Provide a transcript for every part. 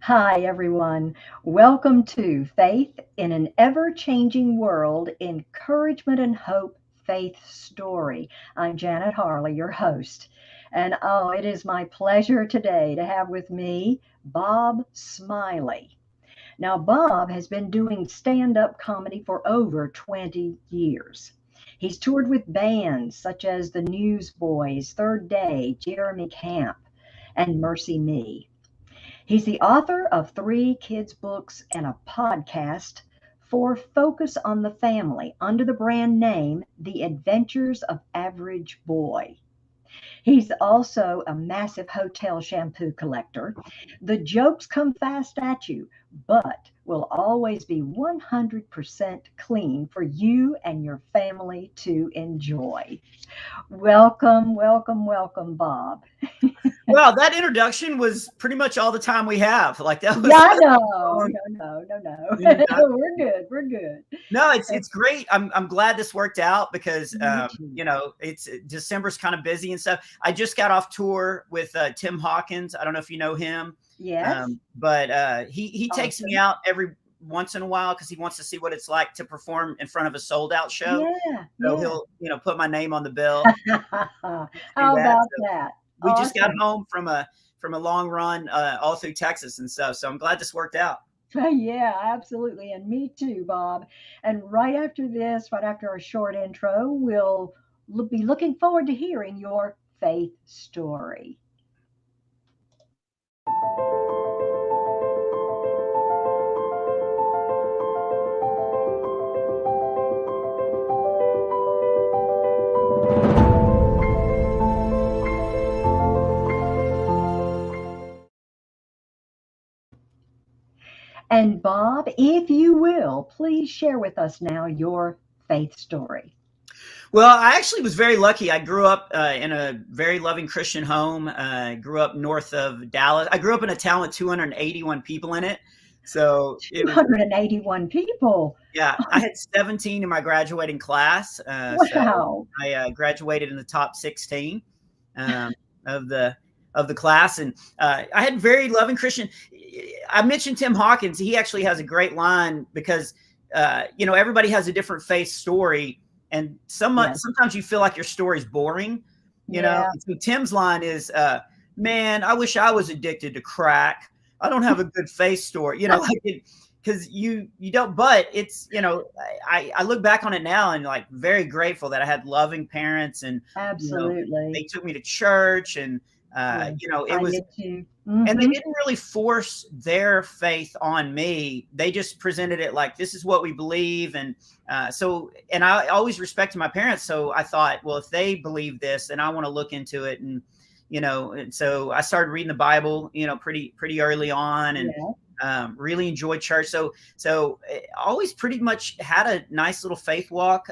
Hi, everyone. Welcome to Faith in an Ever Changing World Encouragement and Hope Faith Story. I'm Janet Harley, your host. And oh, it is my pleasure today to have with me Bob Smiley. Now, Bob has been doing stand up comedy for over 20 years. He's toured with bands such as the Newsboys, Third Day, Jeremy Camp, and Mercy Me. He's the author of three kids' books and a podcast for Focus on the Family under the brand name The Adventures of Average Boy. He's also a massive hotel shampoo collector. The jokes come fast at you, but will always be 100% clean for you and your family to enjoy. Welcome, welcome, welcome, Bob. Well, that introduction was pretty much all the time we have. Like that was Yeah, no, long no. introduction. We're good. We're good. No, it's great. I'm glad this worked out because Me too. it's December's kind of busy and stuff. I just got off tour with Tim Hawkins. I don't know if you know him, Yes. but he takes me Awesome. out every once in a while because he wants to see what it's like to perform in front of a sold out show. Yeah, So yeah. he'll put my name on the bill. Do How that. about that? We just got Awesome. home from a long run all through Texas and stuff. So I'm glad this worked out. Yeah, absolutely. And me too, Bob. And right after this, right after our short intro, we'll be looking forward to hearing your faith story. And Bob, if you will, please share with us now your faith story. Well, I actually was very lucky. I grew up in a very loving Christian home. Grew up north of Dallas. I grew up in a town with 281 people in it. So it was, 281 people. yeah, I had 17 in my graduating class. So Wow. I graduated in the top 16 um, of the class, and I had very loving Christian. I mentioned Tim Hawkins. He actually has a great line because everybody has a different faith story, and Yes. sometimes you feel like your story's boring. Yeah. And so Tim's line is, "Man, I wish I was addicted to crack. I don't have a good faith story." Like it, because you don't. But it's I look back on it now and like very grateful that I had loving parents and they Absolutely. took me to church and Yeah. it I was, did too. and they Hmm. didn't really force their faith on me. They just presented it like, this is what we believe. And and I always respected my parents. So I thought, well, if they believe this, then I want to look into it. And so I started reading the Bible, pretty early on, and Yeah. really enjoyed church. So always pretty much had a nice little faith walk.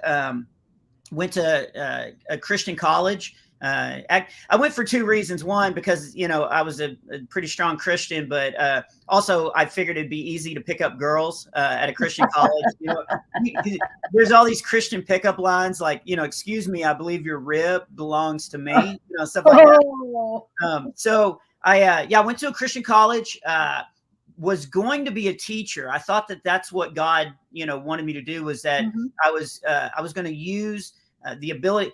Went to a Christian college. I went for two reasons. One, because I was a pretty strong Christian, but also I figured it'd be easy to pick up girls at a Christian college. There's all these Christian pickup lines like, "Excuse me, I believe your rib belongs to me," stuff like that. Oh. So I went to a Christian college. Was going to be a teacher. I thought that that's what God wanted me to do. Was that Hmm. I was going to use the ability.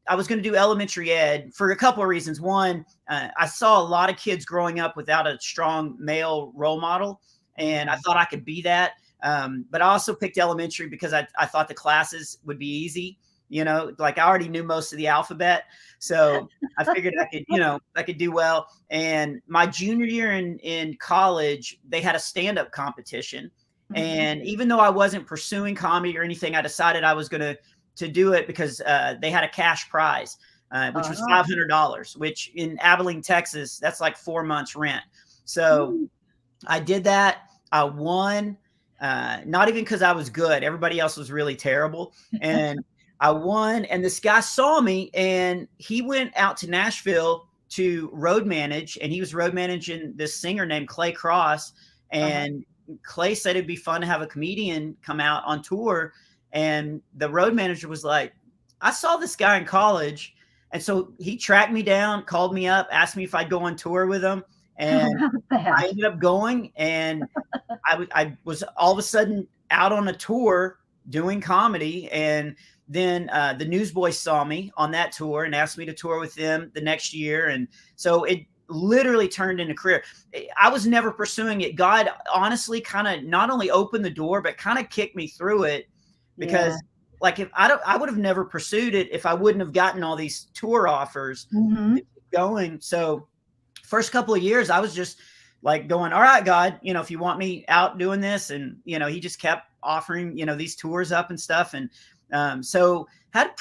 I was going to do elementary ed for a couple of reasons. One, I saw a lot of kids growing up without a strong male role model, and I thought I could be that. But I also picked elementary because I thought the classes would be easy. Like I already knew most of the alphabet, so I figured I could do well. And my junior year in college, they had a stand-up competition, Hmm. and even though I wasn't pursuing comedy or anything, I decided I was going to do it because they had a cash prize, which was Ah. $500, which in Abilene, Texas, that's like 4 months rent. So Mm. I did that. I won, not even because I was good. Everybody else was really terrible. And I won. And this guy saw me and he went out to Nashville to road manage. And he was road managing this singer named Clay Cross. Uh-huh. And Clay said it'd be fun to have a comedian come out on tour. And the road manager was like, "I saw this guy in college." And so he tracked me down, called me up, asked me if I'd go on tour with him. How And about I that? ended up going, and I was all of a sudden out on a tour doing comedy. And then the Newsboys saw me on that tour and asked me to tour with them the next year. And so it literally turned into a career. I was never pursuing it. God honestly kind of not only opened the door, but kind of kicked me through it, Yeah. because like if I would have never pursued it if I wouldn't have gotten all these tour offers to Hmm. keep going. So first couple of years, I was just like going, all right, God, if you want me out doing this. And, he just kept offering, these tours up and stuff. And so had a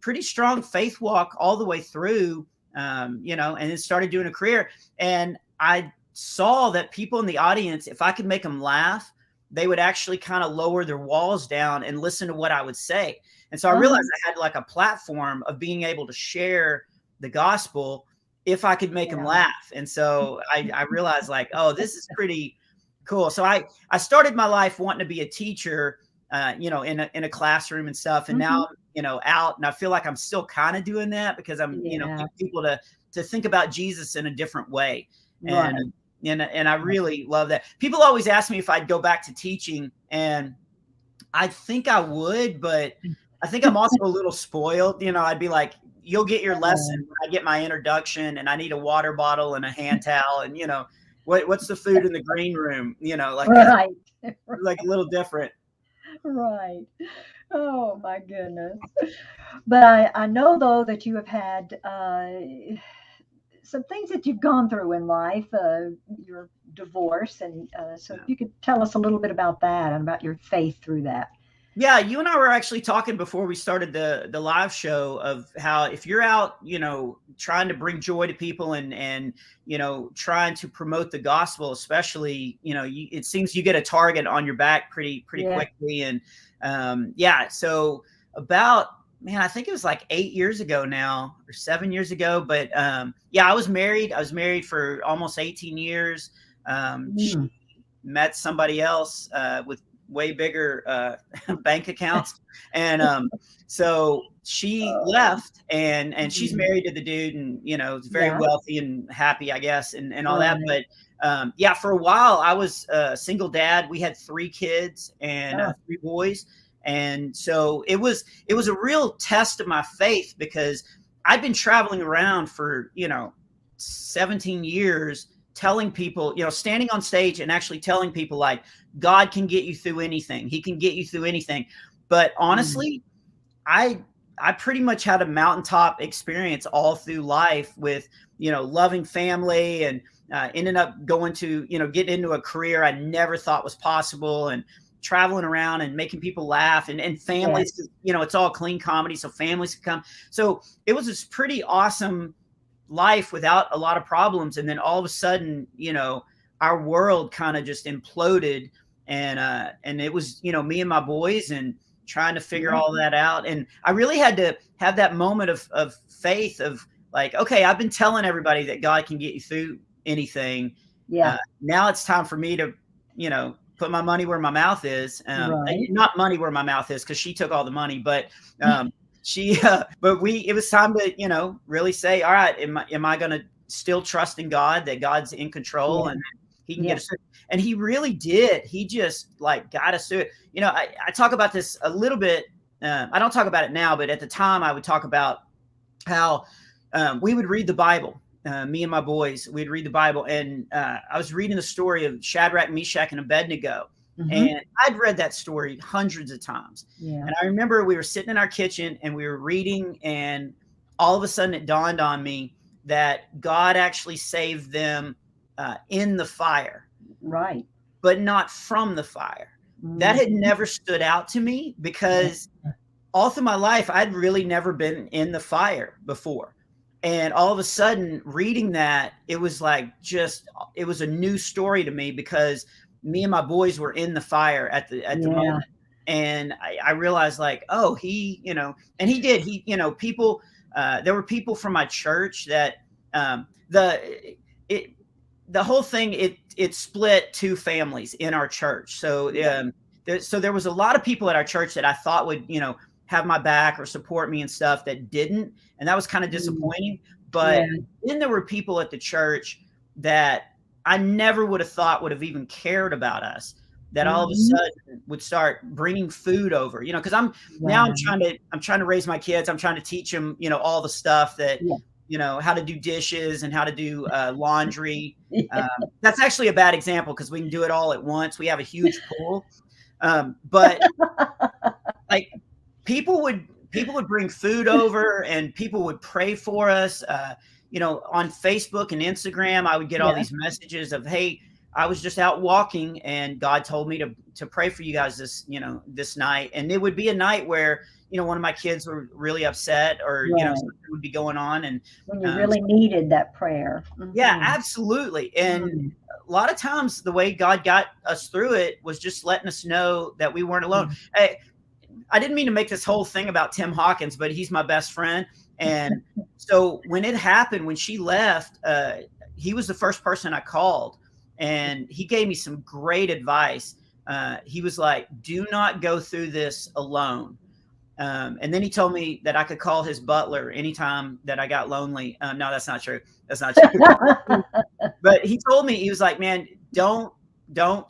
pretty strong faith walk all the way through, and then started doing a career. And I saw that people in the audience, if I could make them laugh, they would actually kind of lower their walls down and listen to what I would say. And so I realized Uh-huh. I had like a platform of being able to share the gospel if I could make them Yeah. laugh. And so I realized like, oh, this is pretty cool. So I started my life wanting to be a teacher, in a classroom and stuff. And now Hmm. I'm, out, and I feel like I'm still kind of doing that because I'm, Yeah. getting people to think about Jesus in a different way. And Right. and I really love that. People always ask me if I'd go back to teaching, and I think I would, but I think I'm also a little spoiled. I'd be like, you'll get your lesson Uh, when I get my introduction, and I need a water bottle and a hand towel, and what's the food in the green room? Like that, right. like a little different. Right. Oh my goodness. But I know though that you have had some things that you've gone through in life, your divorce, and so if you could tell us a little bit about that and about your faith through that. Yeah, you and I were actually talking before we started the live show of how if you're out, trying to bring joy to people, and trying to promote the gospel, especially, it seems you get a target on your back pretty Yeah. quickly. And yeah, so about, man, I think it was like 8 years ago now, or 7 years ago. But yeah, I was married. I was married for almost 18 years. She Mm. met somebody else with way bigger bank accounts. And so she Oh. left, and she's Mm. married to the dude, and is very Yeah. wealthy and happy, I guess, and all that. Right. But yeah, for a while I was a single dad. We had 3 kids and Oh. 3 boys. And so it was a real test of my faith, because I'd been traveling around for 17 years, telling people, standing on stage and actually telling people like, God can get you through anything. He can get you through anything. But Mm. honestly, I pretty much had a mountaintop experience all through life with, loving family, and ended up going to, getting into a career I never thought was possible, and traveling around and making people laugh, and Yes. families, it's all clean comedy. So families could come. So it was this pretty awesome life without a lot of problems. And then all of a sudden, our world kind of just imploded. And it was, me and my boys, and trying to figure Yeah. all that out. And I really had to have that moment of faith of like, okay, I've been telling everybody that God can get you through anything. Yeah. Now it's time for me to, put my money where my mouth is. Right. Not money where my mouth is, because she took all the money, but she but it was time to, really say, all right, am I going to still trust in God, that God's in control, Yeah. and he can get Yeah. us through. And he really did. He just like got us through it. I talk about this a little bit. I don't talk about it now, but at the time I would talk about how we would read the Bible. Me and my boys, we'd read the Bible. And I was reading the story of Shadrach, Meshach, and Abednego. Hmm. And I'd read that story hundreds of times. Yeah. And I remember we were sitting in our kitchen and we were reading, and all of a sudden it dawned on me that God actually saved them in the fire, Right. but not from the fire. That Hmm. had never stood out to me, Yeah. because all through my life, I'd really never been in the fire before. And all of a sudden, reading that, it was like it was a new story to me, because me and my boys were in the fire at the Yeah. moment. And I realized like, oh, and he did, people, there were people from my church that, the, it, the whole thing, it split 2 families in our church. So, Yeah. so there was a lot of people at our church that I thought would, have my back or support me and stuff, that didn't. And that was kind of Mm. disappointing. Yeah. But then there were people at the church that I never would have thought would have even cared about us, that all of a Mhm. sudden would start bringing food over, because I'm Wow. trying to raise my kids. I'm trying to teach them, all the stuff that, Yeah. how to do dishes and how to do laundry. Yeah. That's actually a bad example because we can do it all at once. We have a huge pool. But like people would bring food over and people would pray for us. On Facebook and Instagram, I would get all Yeah. these messages of, hey, I was just out walking and God told me to pray for you guys this night. And it would be a night where, one of my kids were really upset, or, Right. something would be going on. And When you really needed that prayer. yeah, Mhm. absolutely. And Mm. a lot of times the way God got us through it was just letting us know that we weren't alone. Mm. I didn't mean to make this whole thing about Tim Hawkins, but he's my best friend. And so when it happened, when she left, he was the first person I called, and he gave me some great advice. He was like, do not go through this alone. And then he told me that I could call his butler anytime that I got lonely. No, that's not true. That's not true. But he told me, he was like, man, don't go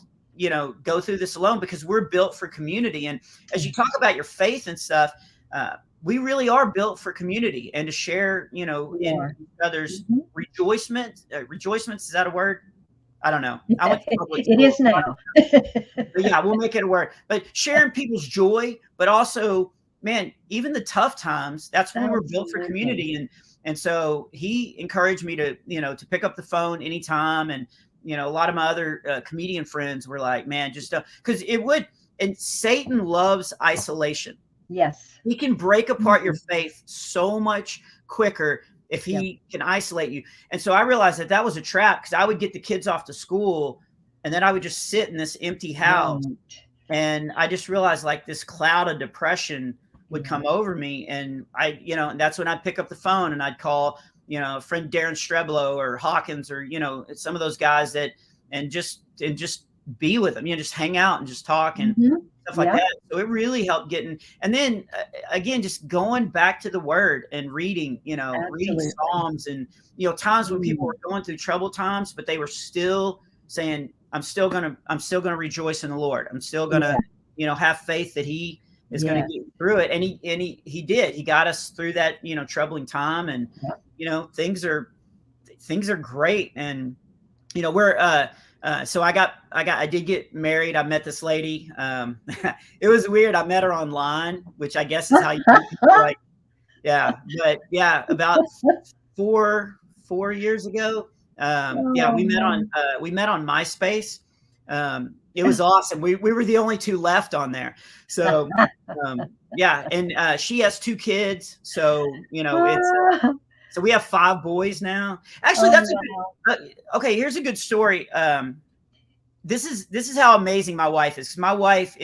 through this alone, because we're built for community. And as you talk about your faith and stuff, we really are built for community and to share, We in are. each other's Mhm. rejoicements. Is that a word? I don't know. I went to public It school, is now. but yeah, we'll make it a word. But sharing people's joy, but also, man, even the tough times, that's when we're built for Absolutely. community. And so he encouraged me to pick up the phone anytime. And a lot of my other comedian friends were like, man, just because it would. And Satan loves isolation. Yes. He can break apart your Mhm. faith so much quicker if Yep. he can isolate you. And so I realized that was a trap, because I would get the kids off to school and then I would just sit in this empty house. Right. And I just realized, like, this cloud of depression would Yeah. come over me. And and that's when I'd pick up the phone and I'd call, friend Darren Streblo or Hawkins, or, some of those guys and just be with them, just hang out and just talk and Mhm. stuff like Yep. that. So it really helped getting, and then again, just going back to the word and reading Absolutely. Psalms, and, times when people Mm. were going through troubled times, but they were still saying, I'm still gonna rejoice in the Lord. I'm still gonna, Yeah. have faith that He is gonna Yeah. get you through it. And he did. He got us through that, troubling time. And, Yep. things are great. And, we're so I did get married. I met this lady. It was weird. I met her online, which I guess is how you meet people, like, yeah. But yeah, about four years ago. Yeah, Oh, man. we met on MySpace. It was awesome. We were the only two left on there. So yeah, and she has two kids. So it's Ah. so we have five boys now. Actually, Oh, that's a wow. good. Okay, here's a good story. This is how amazing my wife is. 'Cause my wife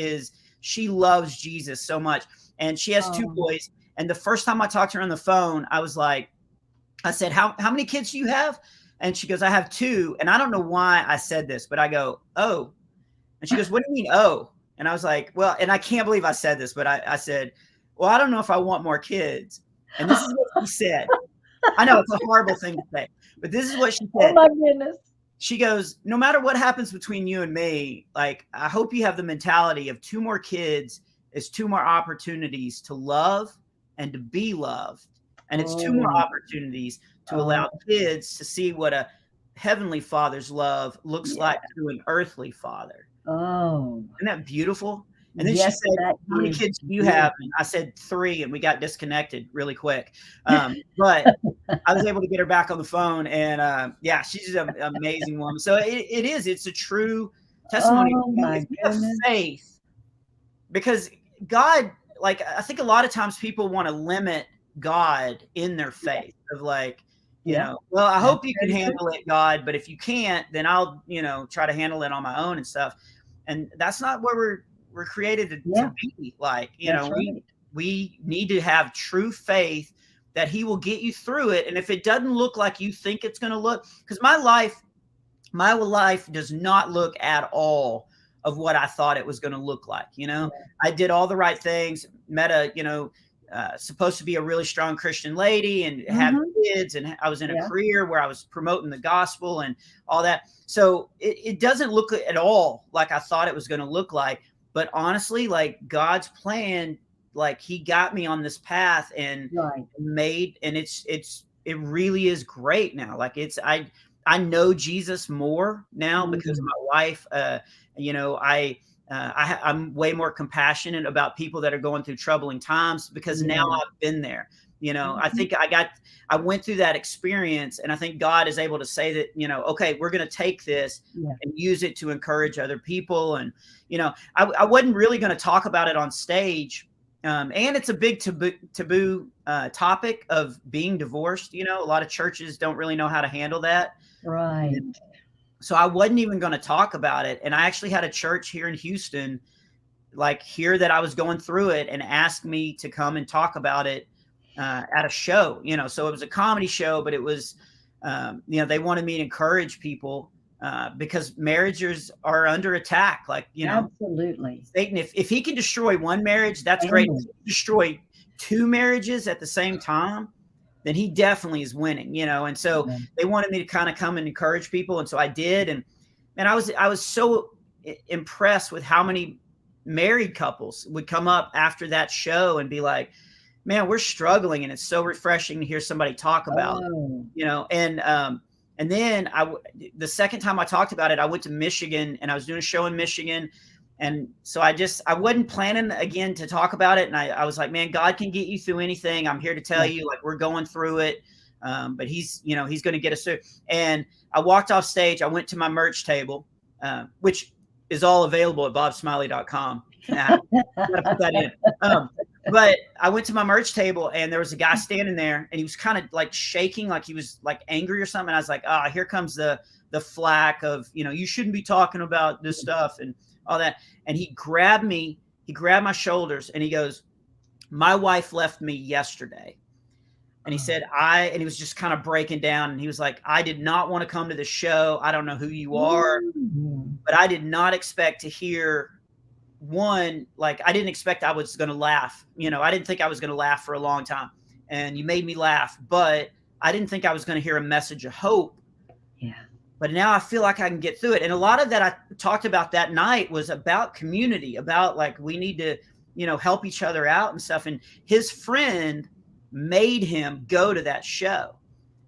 she loves Jesus so much, and she has two Oh. boys. And the first time I talked to her on the phone, I said, how many kids do you have? And she goes, I have two. And I don't know why I said this, but I go, oh. And she goes, what do you mean, oh? And I was like, well, and I can't believe I said this, but I said, well, I don't know if I want more kids. And this is what she said. I know it's a horrible thing to say, but this is what she Oh, said. my goodness. She goes, no matter what happens between you and me, like, I hope you have the mentality of two more kids is two more opportunities to love and to be loved. And it's two more Oh. opportunities to Oh. allow kids to see what a heavenly father's love looks Yeah. like through an earthly father. Oh. Isn't that beautiful? And then she Yes, said, that how many is kids do you have? beautiful. And I said three, and we got disconnected really quick. But I was able to get her back on the phone, and yeah, she's an amazing woman. So it's a true testimony. Oh, If my you have goodness. faith, because God, like, I think a lot of times people want to limit God in their Yeah. faith of, like, Yeah. well, I That's hope you can very true. handle it, God, but if you can't, then I'll, try to handle it on my own and stuff. And that's not where we're created to Yeah. be. Like, That's we right. we need to have true faith that He will get you through it. And if it doesn't look like you think it's going to look, because my life does not look at all of what I thought it was going to look like. Yeah. I did all the right things, met a, supposed to be a really strong Christian lady and have Mm-hmm. kids, and I was in a Yeah. career where I was promoting the gospel and all that. So it doesn't look at all like I thought it was going to look like. But honestly, like God's plan, like He got me on this path and Right. made, and it really is great now. Like I know Jesus more now because of Mm-hmm. my wife. You know, I'm way more compassionate about people that are going through troubling times because now Yeah. I've been there. You know, I Mm-hmm. think I went through that experience, and I think God is able to say that, you know, okay, we're going to take this Yeah. and use it to encourage other people. And, you know, I wasn't really going to talk about it on stage. And it's a big taboo topic of being divorced. You know, a lot of churches don't really know how to handle that. Right. And so I wasn't even going to talk about it. And I actually had a church here in Houston, like hear that I was going through it and ask me to come and talk about it at a show, you know. So it was a comedy show, but it was, you know, they wanted me to encourage people because marriages are under attack. Like, you know, Absolutely. Satan, if he can destroy one marriage, that's great. If Amen. he can destroy two marriages at the same time, then he definitely is winning, you know. And so Yeah. they wanted me to kind of come and encourage people, and so I did. And I was so impressed with how many married couples would come up after that show and be like, "Man, we're struggling," and it's so refreshing to hear somebody talk about it, Oh. you know. And then the second time I talked about it, I went to Michigan and I was doing a show in Michigan. And so I wasn't planning again to talk about it. And I was like, man, God can get you through anything. I'm here to tell Yeah. you, like, we're going through it. But he's, you know, he's going to get us through. And I walked off stage. I went to my merch table, which is all available at bobsmiley.com. Got to put that in. But I went to my merch table and there was a guy standing there and he was kind of like shaking, like he was like angry or something. And I was like, ah, here comes the flack of, you know, you shouldn't be talking about this stuff and all that. And he grabbed my shoulders and he goes, my wife left me yesterday. And he said, and he was just kind of breaking down. And he was like, I did not want to come to the show. I don't know who you are, Mm. but I did not expect to hear one, like, I didn't expect I was going to laugh. You know, I didn't think I was going to laugh for a long time. And you made me laugh, but I didn't think I was going to hear a message of hope. Yeah. But now I feel like I can get through it. And a lot of that I talked about that night was about community, about like, we need to, you know, help each other out and stuff. And his friend made him go to that show.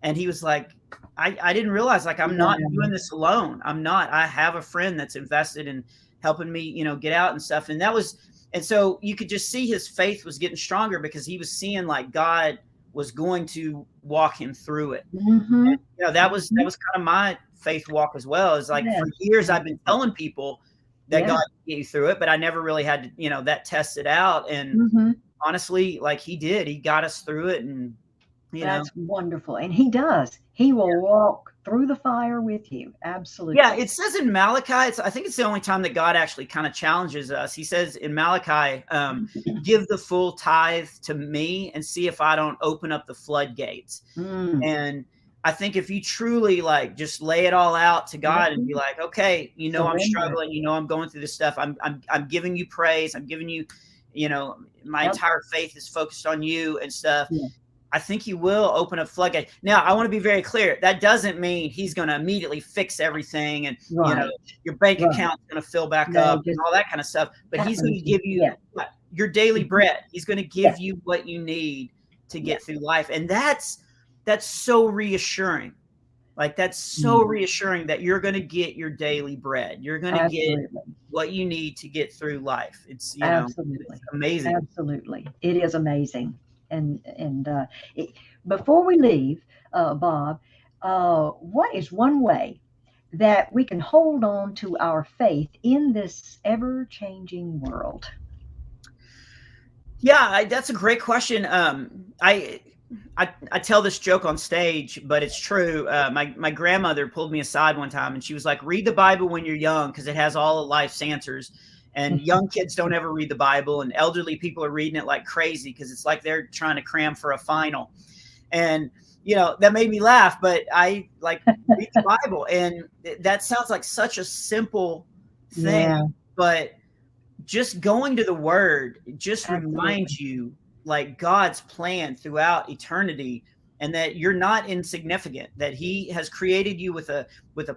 And he was like, I didn't realize, like, I'm not doing this alone. I have a friend that's invested in helping me, you know, get out and stuff. And so you could just see his faith was getting stronger because he was seeing like God was going to walk him through it. Mm-hmm. And, you know, that was kind of my faith walk as well. Is like, for years I've been telling people that God can get you through it, but I never really had to, you know, that tested out. And honestly, like he got us through it. And that's wonderful. And he does. He will walk through the fire with you. Absolutely. Yeah, it says in Malachi, I think it's the only time that God actually kind of challenges us. He says in Malachi, give the full tithe to me and see if I don't open up the floodgates. And I think if you truly like just lay it all out to God and be like, okay, you know, I'm struggling, you know, I'm going through this stuff. I'm giving you praise. I'm giving you, you know, my entire faith is focused on you and stuff. Yeah. I think he will open up floodgates. Now, I want to be very clear. That doesn't mean he's going to immediately fix everything and, you know, your bank account's going to fill back up and all that kind of stuff. But he's going to give you your daily bread. He's going to give you what you need to get through life. And that's so reassuring. Like, that's so reassuring that you're going to get your daily bread. You're going to get what you need to get through life. It's, you know, it's amazing. Absolutely. It is amazing. And before we leave, Bob, what is one way that we can hold on to our faith in this ever-changing world? Yeah, that's a great question. I tell this joke on stage, but it's true. My grandmother pulled me aside one time and she was like, read the Bible when you're young because it has all of life's answers. And young kids don't ever read the Bible, and elderly people are reading it like crazy because it's like they're trying to cram for a final. And, you know, that made me laugh, but I like read the Bible. And that sounds like such a simple thing, but just going to the Word just reminds you like God's plan throughout eternity, and that you're not insignificant, that he has created you with a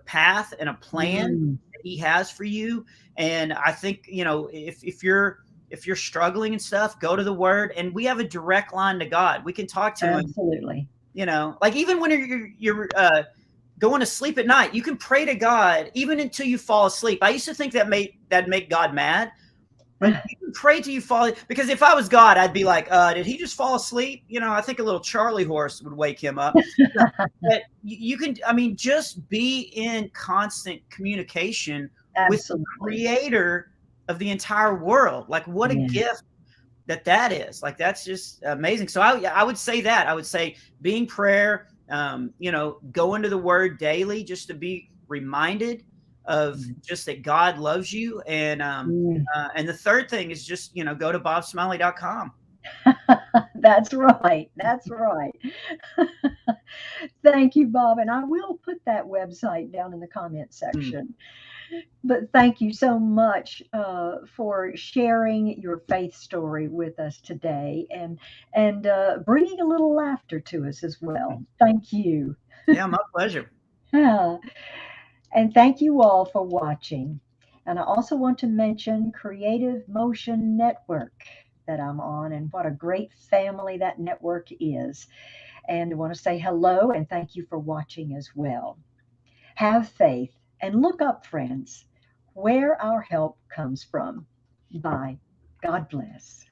path and a plan Mm, that he has for you. And I think, if you're struggling and stuff, go to the word, and we have a direct line to God. We can talk to him, absolutely. like even when you're going to sleep at night, you can pray to God even until you fall asleep. I used to think that'd make God mad, but you can pray till you fall. Because if I was God, I'd be like, did he just fall asleep? I think a little Charlie horse would wake him up. But you can, I mean, just be in constant communication with the Absolutely. creator of the entire world. Like, what a Yeah. gift that is. Like, that's just amazing. So I would say that. I would say being prayer, go into the word daily just to be reminded of just that God loves you. And the third thing is just, go to bobsmiley.com. That's right. That's right. Thank you, Bob. And I will put that website down in the comment Mm, section. But thank you so much for sharing your faith story with us today, and bringing a little laughter to us as well. mm. Thank you. Yeah, my pleasure. Yeah. And thank you all for watching. And I also want to mention Creative Motion Network that I'm on, and what a great family that network is. And I want to say hello and thank you for watching as well. Have faith and look up, friends, where our help comes from. Bye. God bless.